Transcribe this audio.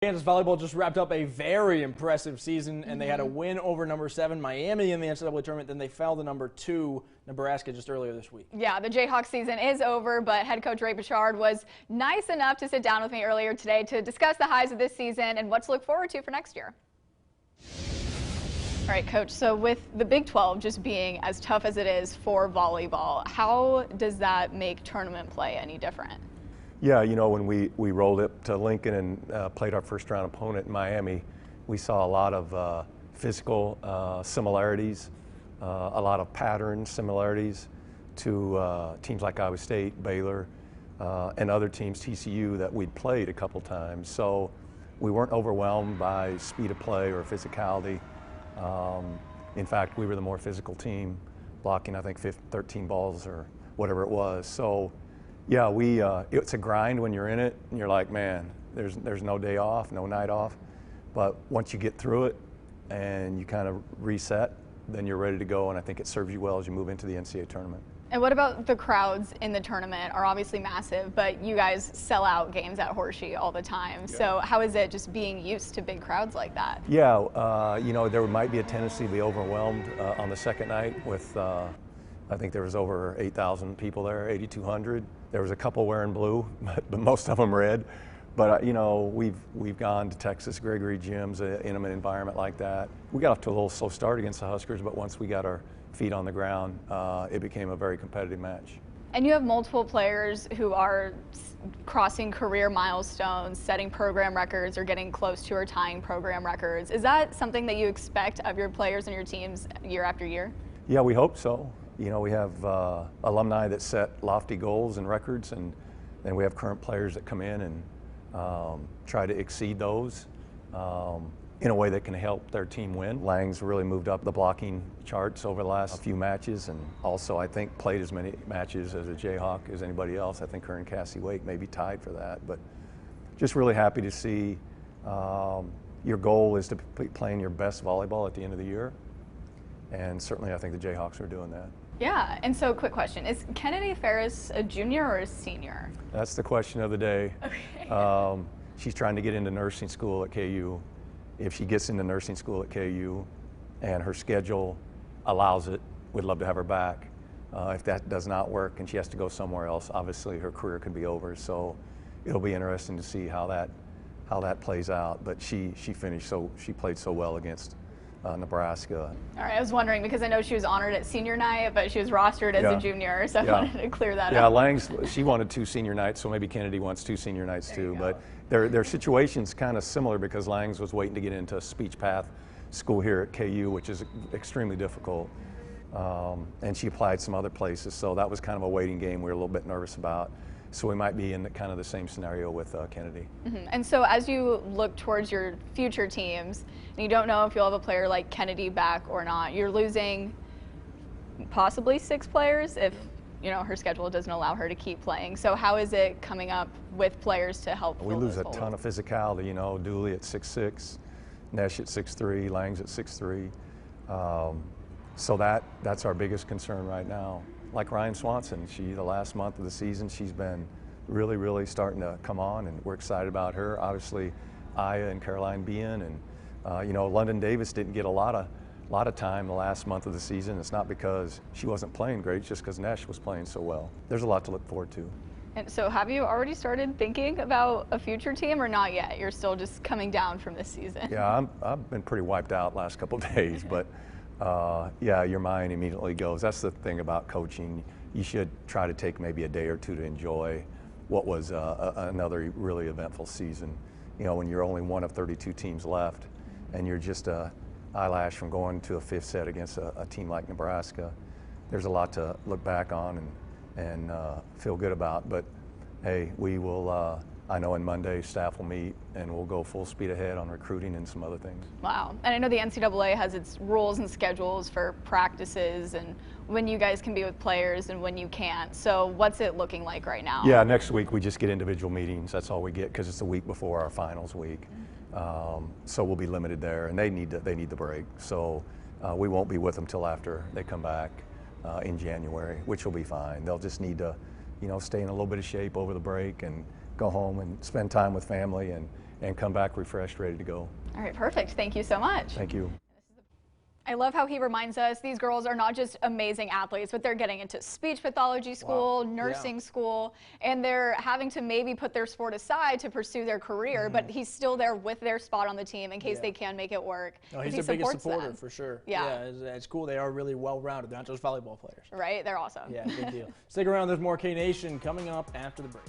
Kansas volleyball just wrapped up a very impressive season, and they had a win over number 7 Miami in the NCAA tournament. Then they fell to number 2 Nebraska just earlier this week. Yeah, the Jayhawks season is over, but head coach Ray Bechard was nice enough to sit down with me earlier today to discuss the highs of this season and what to look forward to for next year. All right, Coach, so with the Big 12 just being as tough as it is for volleyball, how does that make tournament play any different? Yeah, you know, when we rolled up to Lincoln and played our first round opponent in Miami, we saw a lot of physical similarities, a lot of pattern similarities to teams like Iowa State, Baylor, and other teams, TCU, that we'd played a couple times. So we weren't overwhelmed by speed of play or physicality. In fact, we were the more physical team, blocking, I think, 13 balls or whatever it was. So yeah, it's a grind when you're in it, and you're like, man, there's no day off, no night off. But once you get through it and you kind of reset, then you're ready to go, and I think it serves you well as you move into the NCAA tournament. And what about the crowds in the tournament are obviously massive, but you guys sell out games at Horseshoe all the time. Yeah. So how is it just being used to big crowds like that? Yeah, you know, there might be a tendency to be overwhelmed on the second night with, I think there was over 8,000 people there, 8,200. There was a couple wearing blue, but most of them red. But you know, we've gone to Texas, Gregory gyms, an intimate environment like that. We got off to a little slow start against the Huskers, but once we got our feet on the ground, it became a very competitive match. And you have multiple players who are crossing career milestones, setting program records, or getting close to or tying program records. Is that something that you expect of your players and your teams year after year? Yeah, we hope so. You know, we have alumni that set lofty goals and records, and then we have current players that come in and try to exceed those in a way that can help their team win. Lang's really moved up the blocking charts over the last few matches, and also I think played as many matches as a Jayhawk as anybody else. I think her and Cassie Wake may be tied for that, but just really happy to see your goal is to be playing your best volleyball at the end of the year, and certainly I think the Jayhawks are doing that. Yeah, and so quick question, is Kennedy Ferris a junior or a senior? That's the question of the day. Okay. She's trying to get into nursing school at KU. If she gets into nursing school at KU and her schedule allows it, we'd love to have her back. If that does not work and she has to go somewhere else, obviously her career could be over. So it'll be interesting to see how that plays out. But she played so well against Nebraska. All right, I was wondering because I know she was honored at senior night, but she was rostered as a junior, so I wanted to clear that up. Yeah, Lang's, she wanted 2 senior nights, so maybe Kennedy wants 2 senior nights too. But their situation's kind of similar because Lang's was waiting to get into speech path school here at KU, which is extremely difficult. And she applied some other places, so that was kind of a waiting game we were a little bit nervous about. So we might be in kind of the same scenario with Kennedy. Mm-hmm. And so as you look towards your future teams, and you don't know if you'll have a player like Kennedy back or not, you're losing possibly 6 players if her schedule doesn't allow her to keep playing. So how is it coming up with players to help? We lose a ton of physicality. You know, Dooley at 6'6", Nesh at 6'3", Langs at 6'3". So that's our biggest concern right now. Like Ryan Swanson, the last month of the season, she's been really, really starting to come on, and we're excited about her. Obviously, Aya and Caroline being, and London Davis didn't get a lot of time the last month of the season. It's not because she wasn't playing great, it's just because Nesh was playing so well. There's a lot to look forward to. And so have you already started thinking about a future team or not yet? You're still just coming down from this season. Yeah, I've been pretty wiped out last couple of days, but yeah, your mind immediately goes. That's the thing about coaching. You should try to take maybe a day or two to enjoy what was another really eventful season. You know, when you're only one of 32 teams left and you're just a eyelash from going to a 5th set against a team like Nebraska, there's a lot to look back on and feel good about. But hey, we will, I know on Monday staff will meet and we'll go full speed ahead on recruiting and some other things. Wow. And I know the NCAA has its rules and schedules for practices and when you guys can be with players and when you can't. So what's it looking like right now? Yeah, next week we just get individual meetings. That's all we get because it's the week before our finals week. So we'll be limited there, and they need the break. So we won't be with them till after they come back in January, which will be fine. They'll just need to, stay in a little bit of shape over the break and go home and spend time with family and and come back refreshed, ready to go. All right, perfect. Thank you so much. Thank you. I love how he reminds us these girls are not just amazing athletes, but they're getting into speech pathology school, nursing school, and they're having to maybe put their sport aside to pursue their career, but he's still there with their spot on the team in case they can make it work. No, he's the biggest supporter for sure. Yeah. It's cool. They are really well-rounded. They're not just volleyball players. Right? They're awesome. Yeah, good deal. Stick around. There's more K-Nation coming up after the break.